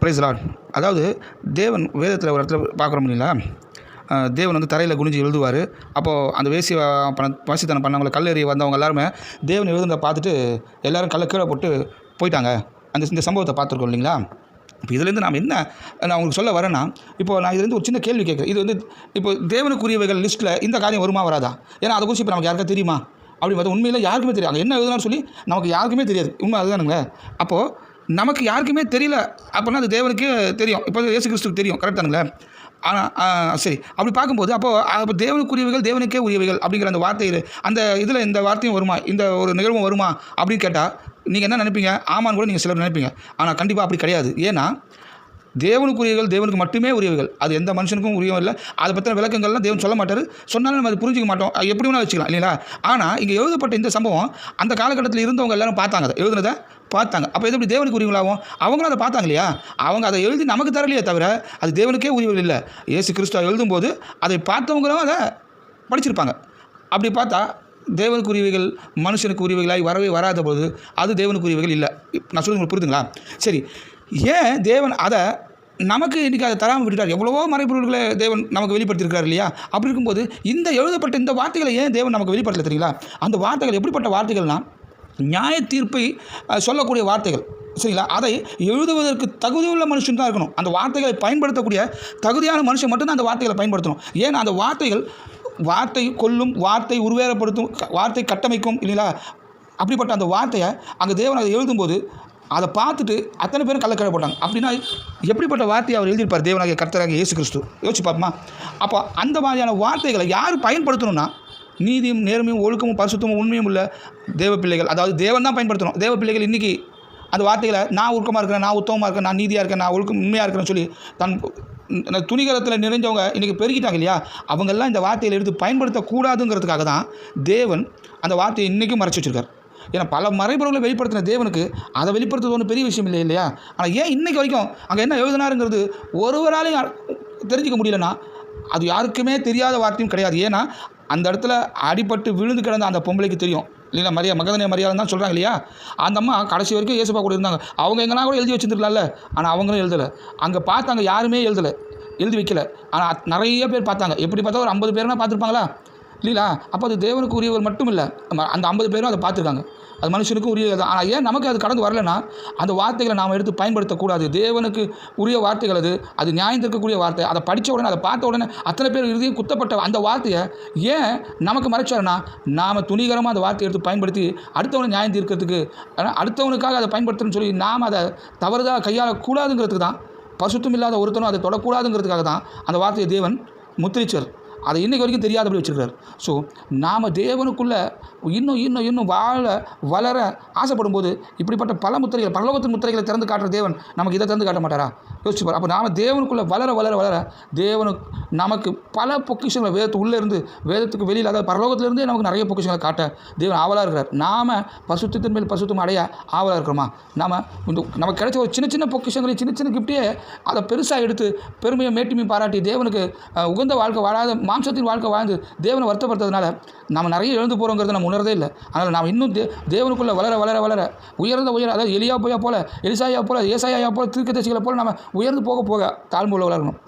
Price Lord. அதாவது தேவன் வேதத்தில் ஒரு இடத்துல பார்க்குறோம் இல்லைங்களா, தேவன் வந்து தரையில் குனிஞ்சு எழுதுவார். அப்போது அந்த வேசித்தனம் பண்ணவங்களை கல்லெறிய வந்தவங்க எல்லாருமே தேவன் எழுதுனதை பார்த்துட்டு எல்லோரும் கல்லை கீழே போட்டு போயிட்டாங்க. இந்த சம்பவத்தை பார்த்துருக்கோம் இல்லைங்களா. இப்போ இதுலேருந்து நான் உங்களுக்கு சொல்ல வரேன்னா, இப்போது நான் இதுலேருந்து ஒரு சின்ன கேள்வி கேட்குறேன். இது வந்து இப்போ தேவனுக்குரியவைகள் லிஸ்ட்டில் இந்த காரியம் வருமா வராதா? ஏன்னா அதை குறித்து இப்போ நமக்கு யாருக்கா தெரியுமா அப்படி பார்த்தா உண்மையில் யாருக்குமே தெரியும். அங்கே என்ன எழுதுனான்னு சொல்லி நமக்கு யாருக்குமே தெரியாது. உண்மை அதுதானுங்களே. அப்போது நமக்கு யாருக்குமே தெரியல அப்படின்னா அது தேவனுக்கே தெரியும். இப்போ இயேசு கிறிஸ்துக்கு தெரியும். கரெக்டானுங்களே. ஆனால் சரி, அப்படி பார்க்கும்போது அப்போ தேவனுக்குரியவைகள் தேவனுக்கே உரியவைகள் அப்படிங்கிற அந்த வார்த்தையில் அந்த இதில் இந்த வார்த்தையும் வருமா, இந்த ஒரு நிகழ்வும் வருமா அப்படின்னு கேட்டால் நீங்கள் என்ன நினைப்பீங்க? ஆமான்னு கூட நீங்கள் சிலர் நினைப்பீங்க. ஆனால் கண்டிப்பாக அப்படி கிடையாது. ஏன்னா தேவனுக்குரியவைகள் தேவனுக்கு மட்டுமே உரியவைகள். அது எந்த மனுஷனுக்கும் உரியவும் இல்லை. அதை பற்றின விளக்கங்கள்லாம் தேவன் சொல்ல மாட்டார். சொன்னாலும் நம்ம அதை புரிஞ்சிக்க மாட்டோம். எப்படி வேணால் வச்சுக்கலாம் இல்லைங்களா. ஆனால் இங்கே எழுதப்பட்ட இந்த சம்பவம் அந்த காலகட்டத்தில் இருந்தவங்க எல்லாரும் பார்த்தாங்க, அதை எழுதுனதை பார்த்தாங்க. அப்போ எது எப்படி தேவனுக்கு உரியவங்களாகும்? அவங்களும் அதை பார்த்தாங்க இல்லையா. அவங்க அதை எழுதி நமக்கு தரலையே தவிர அது தேவனுக்கே உரியவர்கள் இல்லை. இயேசு கிறிஸ்துவ எழுதும்போது அதை பார்த்தவங்களும் அதை படிச்சிருப்பாங்க. அப்படி பார்த்தா தேவனுக்கு உரியவைகள் மனுஷனுக்கு உரியவைகளாய் வரவே வராத போது அது தேவனுக்கு உரியவைகள் இல்லை. நான் சொல்லி உங்களுக்கு புரியுதுங்களா? சரி, ஏன் தேவன் அதை நமக்கு இன்றைக்கி அதை தராமல் விட்டுட்டார்? எவ்வளவோ மறைபொருள்களை தேவன் நமக்கு வெளிப்படுத்தியிருக்கார் இல்லையா. அப்படி இருக்கும்போது இந்த எழுதப்பட்ட இந்த வார்த்தைகளை ஏன் தேவன் நமக்கு வெளிப்படுத்தல தெரியுங்களா? அந்த வார்த்தைகள் எப்படிப்பட்ட வார்த்தைகள்னால் நியாய தீர்ப்பை சொல்லக்கூடிய வார்த்தைகள், சரிங்களா. அதை எழுதுவதற்கு தகுதியுள்ள மனுஷன் தான் இருக்கணும். அந்த வார்த்தைகளை பயன்படுத்தக்கூடிய தகுதியான மனுஷன் மட்டும்தான் அந்த வார்த்தைகளை பயன்படுத்தணும். ஏன்னா அந்த வார்த்தைகள் வார்த்தை கொல்லும், வார்த்தை உருவேறப்படுத்தும், வார்த்தை கட்டமைக்கும் இல்லைங்களா. அப்படிப்பட்ட அந்த வார்த்தையை அங்கே தேவன் அதை எழுதும்போது அதை பார்த்துட்டு அத்தனை பேரும் கள்ளக்கடை போட்டாங்க. அப்படின்னா எப்படிப்பட்ட வார்த்தையை அவர் எழுதியிருப்பார் தேவனாகிய கர்த்தராகிய இயேசு கிறிஸ்து? யோசிச்சு பார்ப்போமா. அப்போ அந்த மாதிரியான வார்த்தைகளை யார் பயன்படுத்தணும்னா நீதியும் நேர்மையும் ஒழுக்கமும் பரிசுத்தமும் உண்மையும் உள்ள தேவ பிள்ளைகள், அதாவது தேவன் தான் பயன்படுத்தணும். தேவ பிள்ளைகள் இன்றைக்கி அந்த வார்த்தைகளை நான் ஒழுக்கமாக இருக்கிறேன், நான் உத்தமமாக இருக்கேன், நான் நீதியாக இருக்கேன், நான் ஒழுக்கம் உண்மையாக இருக்கிறேன்னு சொல்லி தன் துணிகரத்தில் நிறைஞ்சவங்க இன்றைக்கி பெருகிட்டாங்க இல்லையா. அவங்கெல்லாம் இந்த வார்த்தையில் எடுத்து பயன்படுத்தக்கூடாதுங்கிறதுக்காக தான் தேவன் அந்த வார்த்தையை இன்றைக்கும் மறைச்சி வச்சுருக்கார். ஏன்னா பல மறைபொருளை வெளிப்படுத்தின தேவனுக்கு அதை வெளிப்படுத்துறது ஒன்றும் பெரிய விஷயம் இல்லை இல்லையா. ஆனால் ஏன் இன்றைக்கி வரைக்கும் அங்கே என்ன எழுதினாருங்கிறது ஒருவராலையும் தெரிஞ்சிக்க முடியலன்னா அது யாருக்குமே தெரியாத வார்த்தையும் கிடையாது. ஏன்னா அந்த இடத்துல அடிபட்டு விழுந்து கிடந்த அந்த பொம்பளைக்கு தெரியும் இல்லைங்களா. மகதனே மரியாதை தான் சொல்கிறாங்க இல்லையா. அந்த அம்மா கடைசி வரைக்கும் இயேசுப்பா கூட இருந்தாங்க. அவங்க எங்கன்னா கூட எழுதி வச்சுருந்துருக்கலாம்ல. ஆனால் அவங்களும் எழுதலை. அங்கே பார்த்தாங்க, யாருமே எழுதி வைக்கல. ஆனால் நிறைய பேர் பார்த்தாங்க. எப்படி பார்த்தா ஒரு 50 பேர்னா பார்த்துருப்பாங்களா இல்லைங்களா. அப்போ அது தேவனுக்கு உரியவர் மட்டும் இல்லை, அந்த 50 பேரும் அதை பார்த்துருக்காங்க. அது மனுஷனுக்கும் உரியது தான். ஆனால் ஏன் நமக்கு அது கடந்து வரலைன்னா அந்த வார்த்தைகளை நாம் எடுத்து பயன்படுத்தக்கூடாது. தேவனுக்கு உரிய வார்த்தைகள் அது நியாயம் இருக்கக்கூடிய வார்த்தை. அதை படித்த உடனே அதை பார்த்த உடனே அத்தனை பேர் இறுதியும் குத்தப்பட்ட அந்த வார்த்தையை ஏன் நமக்கு மறைச்சாருன்னா நாம் துணிகரமாக அந்த வார்த்தையை எடுத்து பயன்படுத்தி அடுத்தவனை நியாயம் தீர்க்கிறதுக்கு, அடுத்தவனுக்காக அதை பயன்படுத்துன்னு சொல்லி நாம் அதை தவறுதாக கையாளக்கூடாதுங்கிறதுக்கு தான், பசுத்தம் இல்லாத ஒருத்தனும் அதை தொடக்கூடாதுங்கிறதுக்காக தான் அந்த வார்த்தையை தேவன் முத்திரிச்சார். அதை இன்றைக்கு வரைக்கும் தெரியாதபடி வச்சுருக்கார். ஸோ நாம் தேவனுக்குள்ளே இன்னும் வளர ஆசைப்படும் போது இப்படிப்பட்ட பல முத்திரைகள், பரலோகத்தின் முத்திரைகளை திறந்து காட்டுற தேவன் நமக்கு இதை திறந்து காட்ட மாட்டாரா? யோசிச்சுப்பார். அப்போ நாம் தேவனுக்குள்ளே வளர தேவனுக்கு நமக்கு பல பொக்கிஷங்களை உள்ளே இருந்து வேதத்துக்கு வெளியில், அதாவது பரலோகத்திலேருந்தே நமக்கு நிறைய பொக்கிஷங்களை காட்ட தேவன் ஆவலாக இருக்கிறார். நாம் பசுத்தத்தின் மேல் பசுத்தம் அடைய ஆவலாக இருக்கிறோமா? நமக்கு கிடைச்ச ஒரு சின்ன பொக்கிஷங்களையும் சின்ன கிஃப்டையே அதை பெருசாக எடுத்து பெருமையை மேட்டுமையும் பாராட்டி தேவனுக்கு உகந்த வாழ்க்கை வாழாத மாம்சத்தின் வாழ்க்கை வாழ்ந்து தேவனை வருத்தப்படுறதுனால நம்ம நிறைய எழுந்து போகிறோங்கிறத நம்ம உணர்றதே இல்லை. அதனால் நாம் இன்னும் தேவனுக்குள்ளே வளர உயர்ந்த அதாவது எலியா போல எலிசாயா போல ஏசாயா போல தீர்க்கதரிசிகளை போல நம்ம உயர்ந்து போக தாழ்வுள்ள வளரணும்.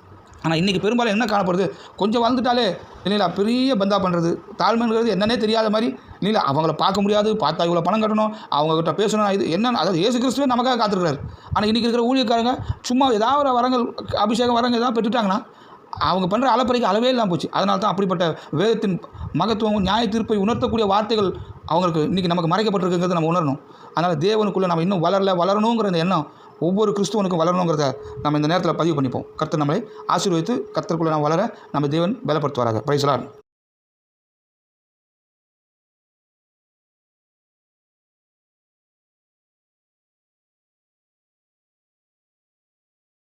ஆனால் இன்றைக்கி பெரும்பாலும் என்ன காணப்படுது, கொஞ்சம் வளர்ந்துட்டாலே இல்லைங்களா பெரிய பந்தா பண்ணுறது, தாழ்மைங்கிறது என்னன்னே தெரியாத மாதிரி இல்லைங்களா. அவங்கள பார்க்க முடியாது, பார்த்தா இவ்வளோ பணம் கட்டணும், அவங்ககிட்ட பேசணும், இது என்ன, அதாவது இயேசு கிறிஸ்துவே நமக்காக காத்திருக்கிறார். ஆனால் இன்றைக்கி இருக்கிற ஊழியக்காரங்க சும்மா ஏதாவது வரங்கள் அபிஷேகம் வரங்கள் ஏதாவது பெற்றுட்டாங்கன்னா அவங்க பண்ணுற அளப்பறைக்கு அளவே இல்லாமல் போச்சு. அதனால தான் அப்படிப்பட்ட வேதத்தின் மகத்துவம் நியாய தீர்ப்பை உணர்த்தக்கூடிய வார்த்தைகள் அவங்களுக்கு இன்றைக்கி நமக்கு மறைக்கப்பட்டிருக்குங்கிறத நம்ம உணரணும். அதனால் தேவனுக்குள்ளே நம்ம இன்னும் வளரணுங்கிற இந்த எண்ணம் ஒவ்வொரு கிறிஸ்துவனுக்கும் வளரணுங்கிறத நம்ம இந்த நேரத்தில் பதிவு பண்ணிப்போம். கர்த்தர் நம்மளை ஆசீர்வதித்து கர்த்தருக்குள்ளே நாம் வளர நம்ம தேவன் பலப்படுத்துவாராக. Praise the Lord.